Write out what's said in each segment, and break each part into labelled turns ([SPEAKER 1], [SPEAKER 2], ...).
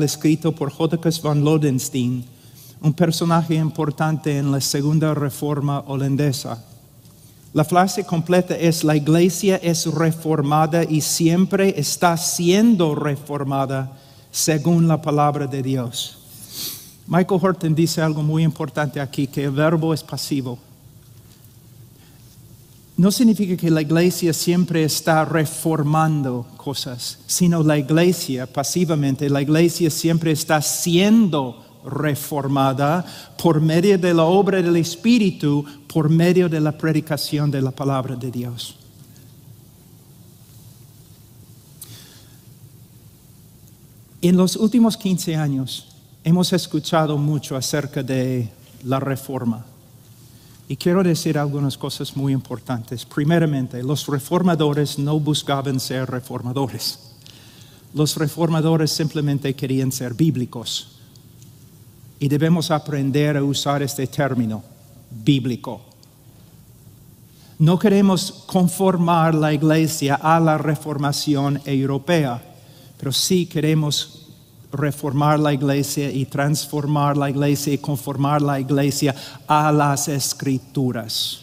[SPEAKER 1] escrito por Jacobus van Lodenstein, un personaje importante en la segunda reforma holandesa. La frase completa es: la iglesia es reformada y siempre está siendo reformada según la palabra de Dios. Michael Horton dice algo muy importante aquí, que el verbo es pasivo. No significa que la iglesia siempre está reformando cosas, sino la iglesia, pasivamente, la iglesia siempre está siendo reformada por medio de la obra del Espíritu, por medio de la predicación de la palabra de Dios. En los últimos 15 años hemos escuchado mucho acerca de la reforma. Y quiero decir algunas cosas muy importantes. Primeramente, los reformadores no buscaban ser reformadores. Los reformadores simplemente querían ser bíblicos. Y debemos aprender a usar este término, bíblico. No queremos conformar la iglesia a la reformación europea, pero sí queremos reformar la iglesia y transformar la iglesia y conformar la iglesia a las Escrituras.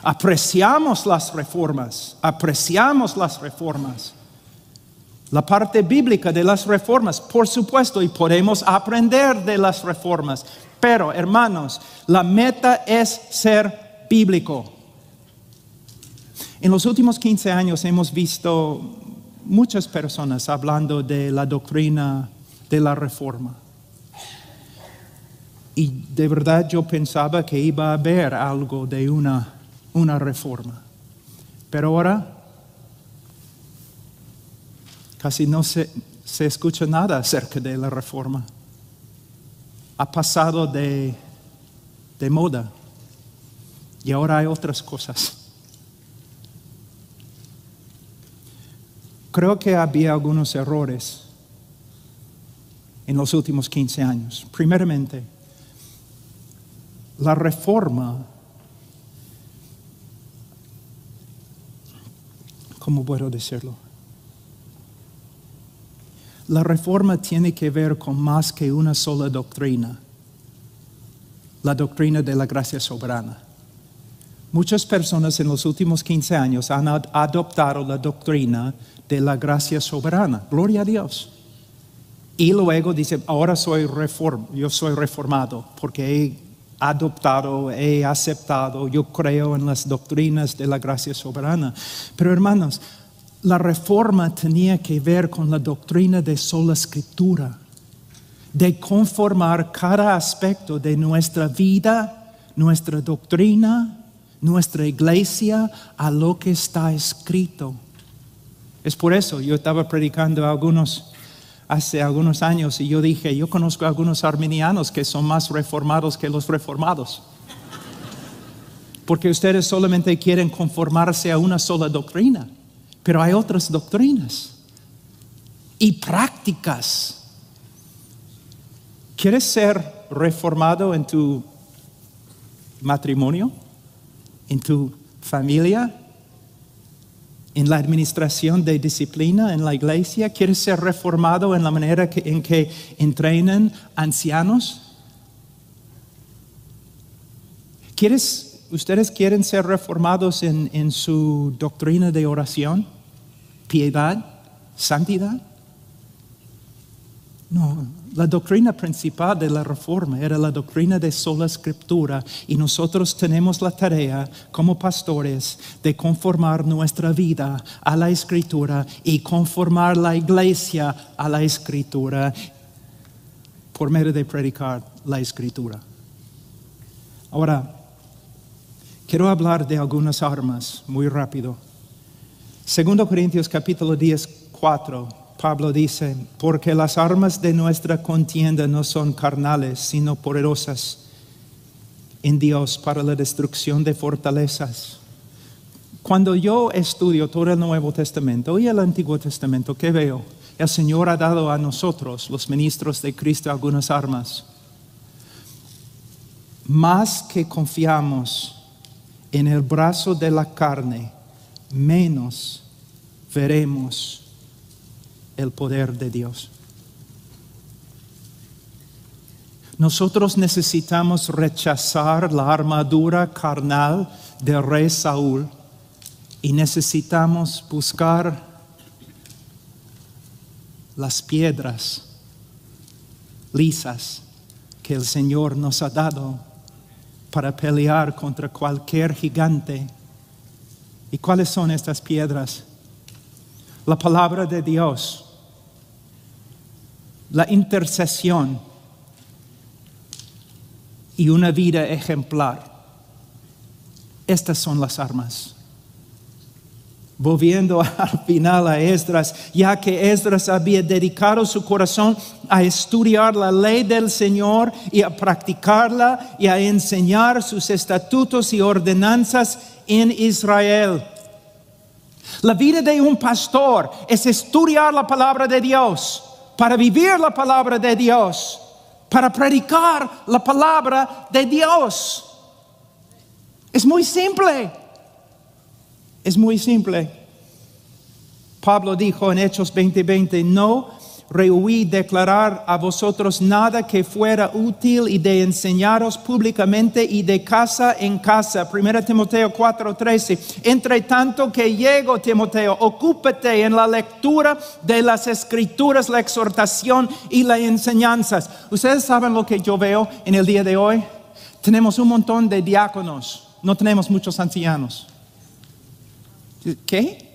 [SPEAKER 1] Apreciamos las reformas. La parte bíblica de las reformas, por supuesto, y podemos aprender de las reformas. Pero, hermanos, la meta es ser bíblico. En los últimos 15 años hemos visto muchas personas hablando de la doctrina de la reforma. Y de verdad yo pensaba que iba a haber algo de una reforma. Pero ahora casi no se escucha nada acerca de la reforma. Ha pasado de moda. Y ahora hay otras cosas. Creo que había algunos errores en los últimos 15 años. Primeramente, la reforma, ¿cómo puedo decirlo? La reforma tiene que ver con más que una sola doctrina, la doctrina de la gracia soberana. Muchas personas en los últimos 15 años han adoptado la doctrina de la gracia soberana. Gloria a Dios. Y luego dice, ahora yo soy reformado porque he adoptado, he aceptado, yo creo en las doctrinas de la gracia soberana. Pero hermanos, la reforma tenía que ver con la doctrina de sola escritura, de conformar cada aspecto de nuestra vida, nuestra doctrina, nuestra iglesia a lo que está escrito. Es por eso yo estaba predicando hace algunos años y yo dije, yo conozco a algunos arminianos que son más reformados que los reformados. Porque ustedes solamente quieren conformarse a una sola doctrina. Pero hay otras doctrinas y prácticas. ¿Quieres ser reformado en tu matrimonio? ¿En tu familia? ¿En la administración de disciplina en la iglesia? ¿Quieres ser reformado en la manera en que entrenan ancianos? ¿Ustedes quieren ser reformados en su doctrina de oración, piedad, santidad? No, la doctrina principal de la reforma era la doctrina de sola escritura, y nosotros tenemos la tarea como pastores de conformar nuestra vida a la escritura y conformar la iglesia a la escritura por medio de predicar la escritura. Ahora, quiero hablar de algunas armas muy rápido. 2 Corintios capítulo 10, 4. Pablo dice, porque las armas de nuestra contienda no son carnales, sino poderosas en Dios para la destrucción de fortalezas. Cuando yo estudio todo el Nuevo Testamento y el Antiguo Testamento, ¿qué veo? El Señor ha dado a nosotros, los ministros de Cristo, algunas armas. Más que confiamos en el brazo de la carne, menos veremos el poder de Dios. Nosotros necesitamos rechazar la armadura carnal del rey Saúl y necesitamos buscar las piedras lisas que el Señor nos ha dado para pelear contra cualquier gigante. ¿Y cuáles son estas piedras? La palabra de Dios, la intercesión y una vida ejemplar. Estas son las armas. Volviendo al final a Esdras, ya que Esdras había dedicado su corazón a estudiar la ley del Señor y a practicarla y a enseñar sus estatutos y ordenanzas en Israel. La vida de un pastor es estudiar la palabra de Dios, para vivir la palabra de Dios, para predicar la palabra de Dios. Es muy simple. Es muy simple. Pablo dijo en Hechos 20:20, no rehuí declarar a vosotros nada que fuera útil y de enseñaros públicamente y de casa en casa. 1 Timoteo 4:13. Entre tanto que llego, Timoteo, ocúpate en la lectura de las Escrituras, la exhortación y las enseñanzas. Ustedes saben lo que yo veo en el día de hoy. Tenemos un montón de diáconos, no tenemos muchos ancianos. ¿Qué?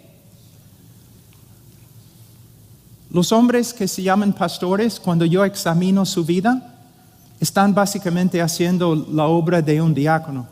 [SPEAKER 1] Los hombres que se llaman pastores, cuando yo examino su vida, están básicamente haciendo la obra de un diácono.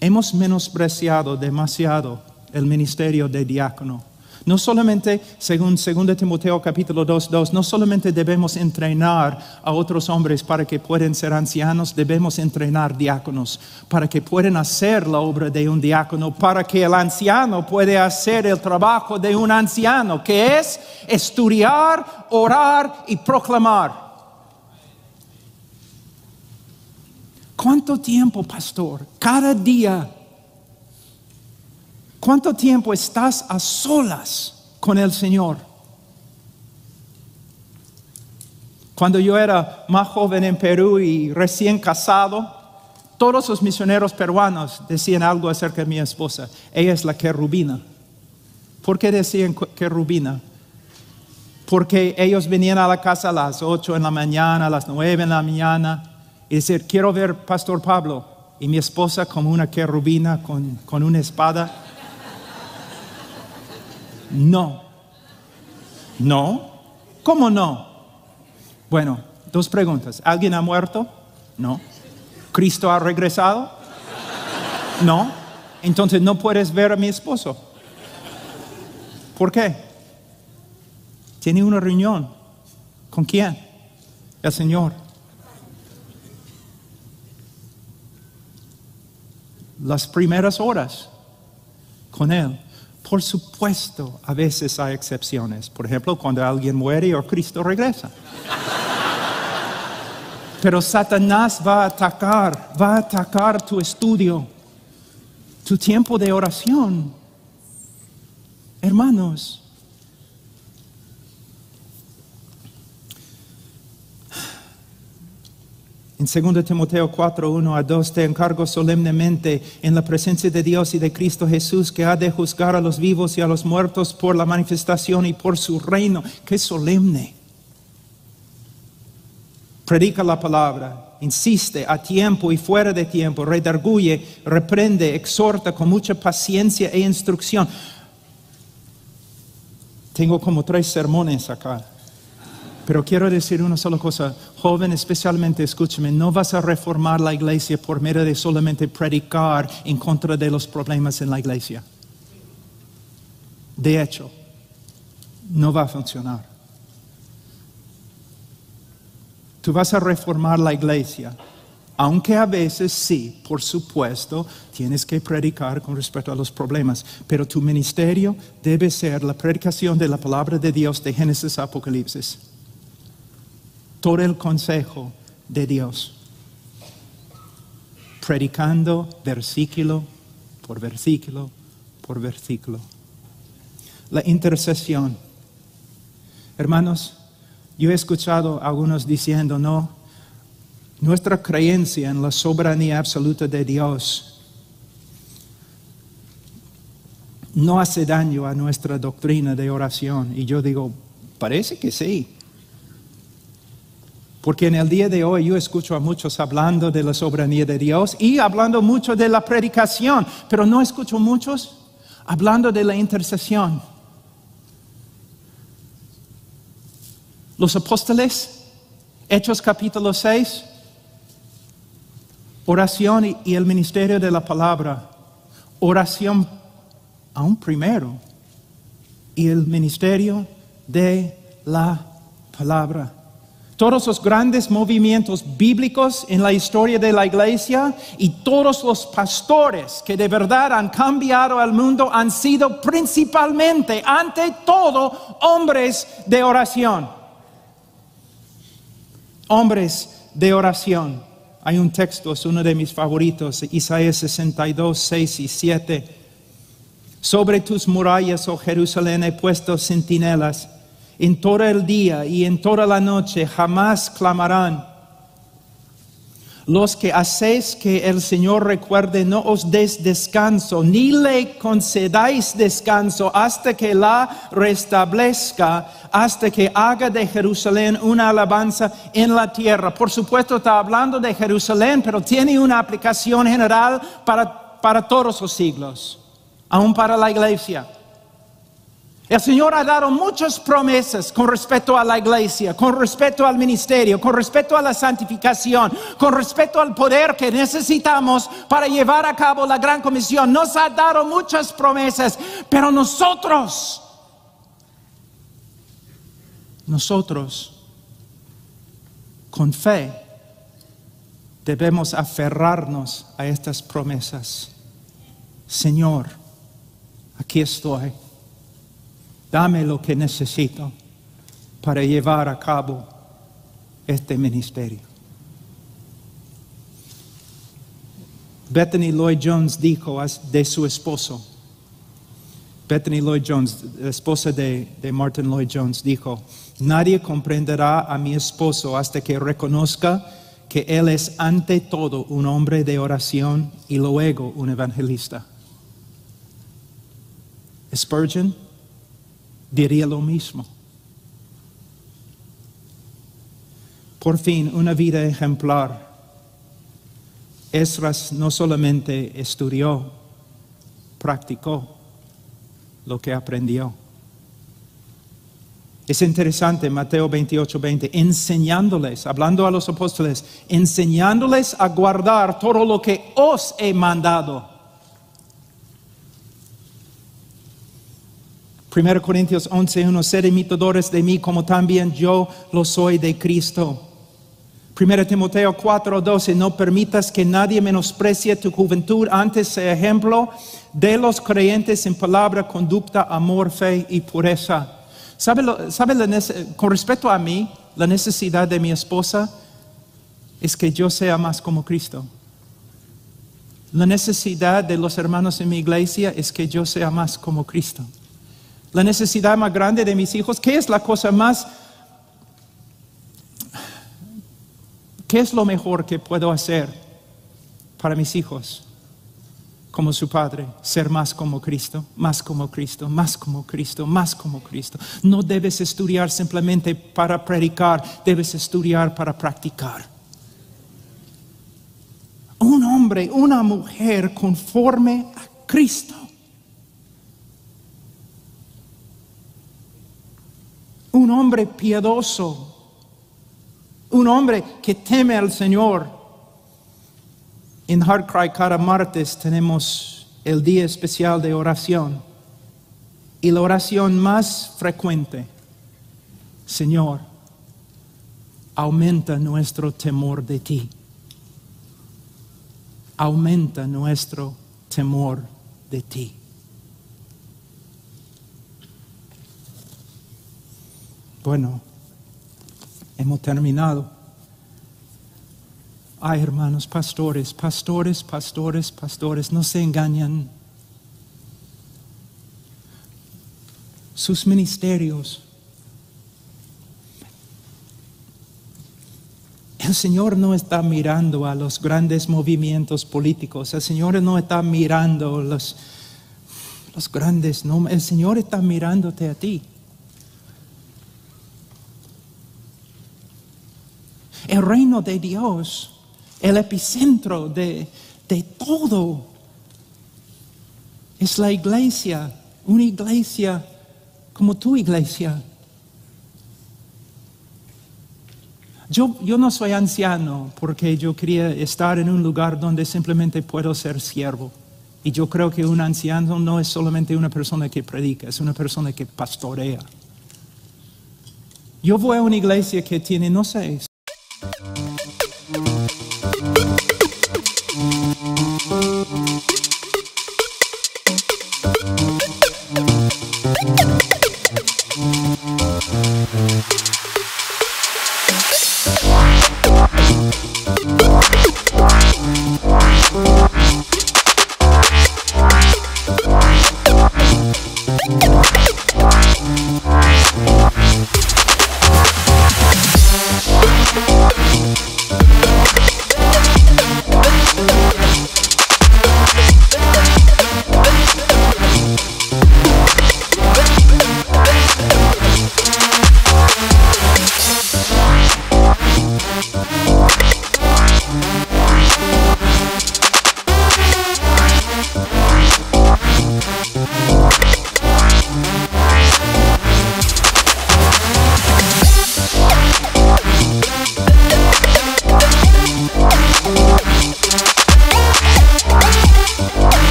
[SPEAKER 1] Hemos menospreciado demasiado el ministerio de diácono. No solamente, según 2 Timoteo capítulo 2:2, no solamente debemos entrenar a otros hombres para que puedan ser ancianos, debemos entrenar diáconos para que puedan hacer la obra de un diácono, para que el anciano pueda hacer el trabajo de un anciano, que es estudiar, orar y proclamar. ¿Cuánto tiempo, pastor? Cada día. ¿Cuánto tiempo estás a solas con el Señor? Cuando yo era más joven en Perú y recién casado, todos los misioneros peruanos decían algo acerca de mi esposa. Ella es la querubina. ¿Por qué decían querubina? Porque ellos venían a la casa a las 8 en la mañana, a las 9 en la mañana, y decían, quiero ver Pastor Pablo. Y mi esposa como una querubina con una espada. No. ¿Cómo no? Bueno, dos preguntas. ¿Alguien ha muerto? No. ¿Cristo ha regresado? No. Entonces no puedes ver a mi esposo. ¿Por qué? Tiene una reunión. ¿Con quién? El Señor. Las primeras horas con Él. Por supuesto, a veces hay excepciones. Por ejemplo, cuando alguien muere o Cristo regresa. Pero Satanás va a atacar tu estudio, tu tiempo de oración. Hermanos, en 2 Timoteo 4:1-2, te encargo solemnemente en la presencia de Dios y de Cristo Jesús, que ha de juzgar a los vivos y a los muertos por la manifestación y por su reino. ¡Qué solemne! Predica la palabra, insiste a tiempo y fuera de tiempo, redarguye, reprende, exhorta con mucha paciencia e instrucción. Tengo como 3 sermones acá. Pero quiero decir una sola cosa, joven, especialmente escúchame, no vas a reformar la iglesia por medio de solamente predicar en contra de los problemas en la iglesia. De hecho, no va a funcionar. Tú vas a reformar la iglesia, aunque a veces sí, por supuesto, tienes que predicar con respecto a los problemas, pero tu ministerio debe ser la predicación de la palabra de Dios de Génesis a Apocalipsis. Todo el consejo de Dios, predicando versículo por versículo por versículo. La intercesión. Hermanos, yo he escuchado a algunos diciendo, no, nuestra creencia en la soberanía absoluta de Dios no hace daño a nuestra doctrina de oración. Y yo digo, parece que sí. Porque en el día de hoy yo escucho a muchos hablando de la soberanía de Dios y hablando mucho de la predicación, pero no escucho muchos hablando de la intercesión. Los apóstoles, Hechos capítulo 6, oración y el ministerio de la palabra. Oración aún primero y el ministerio de la palabra. Todos los grandes movimientos bíblicos en la historia de la iglesia y todos los pastores que de verdad han cambiado al mundo han sido principalmente, ante todo, hombres de oración. Hombres de oración. Hay un texto, es uno de mis favoritos, Isaías 62, 6 y 7. Sobre tus murallas, oh Jerusalén, he puesto centinelas. En todo el día y en toda la noche jamás clamarán. Los que hacéis que el Señor recuerde, no os des descanso, ni le concedáis descanso hasta que la restablezca, hasta que haga de Jerusalén una alabanza en la tierra. Por supuesto está hablando de Jerusalén, pero tiene una aplicación general para todos los siglos, aún para la iglesia. El Señor ha dado muchas promesas con respecto a la iglesia, con respecto al ministerio, con respecto a la santificación, con respecto al poder que necesitamos para llevar a cabo la gran comisión. Nos ha dado muchas promesas, pero nosotros, con fe, debemos aferrarnos a estas promesas. Señor, aquí estoy. Dame lo que necesito para llevar a cabo este ministerio. Bethany Lloyd Jones dijo de su esposo. Bethany Lloyd Jones, la esposa de Martin Lloyd Jones, dijo: nadie comprenderá a mi esposo hasta que reconozca que él es ante todo un hombre de oración y luego un evangelista. Spurgeon diría lo mismo. Por fin, una vida ejemplar. Esdras no solamente estudió, practicó lo que aprendió. Es interesante, Mateo 28:20, enseñándoles, hablando a los apóstoles, enseñándoles a guardar todo lo que os he mandado. 1 Corintios 11:1, sed imitadores de mí como también yo lo soy de Cristo. 1 Timoteo 4:12, no permitas que nadie menosprecie tu juventud, antes sea ejemplo de los creyentes en palabra, conducta, amor, fe y pureza. ¿Sabe con respecto a mí, la necesidad de mi esposa es que yo sea más como Cristo? La necesidad de los hermanos en mi iglesia es que yo sea más como Cristo. La necesidad más grande de mis hijos, ¿qué es la cosa más? ¿Qué es lo mejor que puedo hacer para mis hijos? Como su padre, ser más como Cristo, más como Cristo, más como Cristo, más como Cristo. No debes estudiar simplemente para predicar, debes estudiar para practicar. Un hombre, una mujer conforme a Cristo. Un hombre piadoso, un hombre que teme al Señor. En Heart Cry cada martes tenemos el día especial de oración. Y la oración más frecuente: Señor, aumenta nuestro temor de ti. Aumenta nuestro temor de ti. Bueno, hemos terminado. Ay, hermanos, pastores, no se engañan. Sus ministerios El Señor no está mirando a los grandes movimientos políticos. El Señor no está mirando los grandes nombres. El Señor está mirándote a ti. El reino de Dios, el epicentro de todo, es la iglesia, una iglesia como tu iglesia. Yo no soy anciano porque yo quería estar en un lugar donde simplemente puedo ser siervo. Y yo creo que un anciano no es solamente una persona que predica, es una persona que pastorea. Yo voy a una iglesia que tiene, no sé,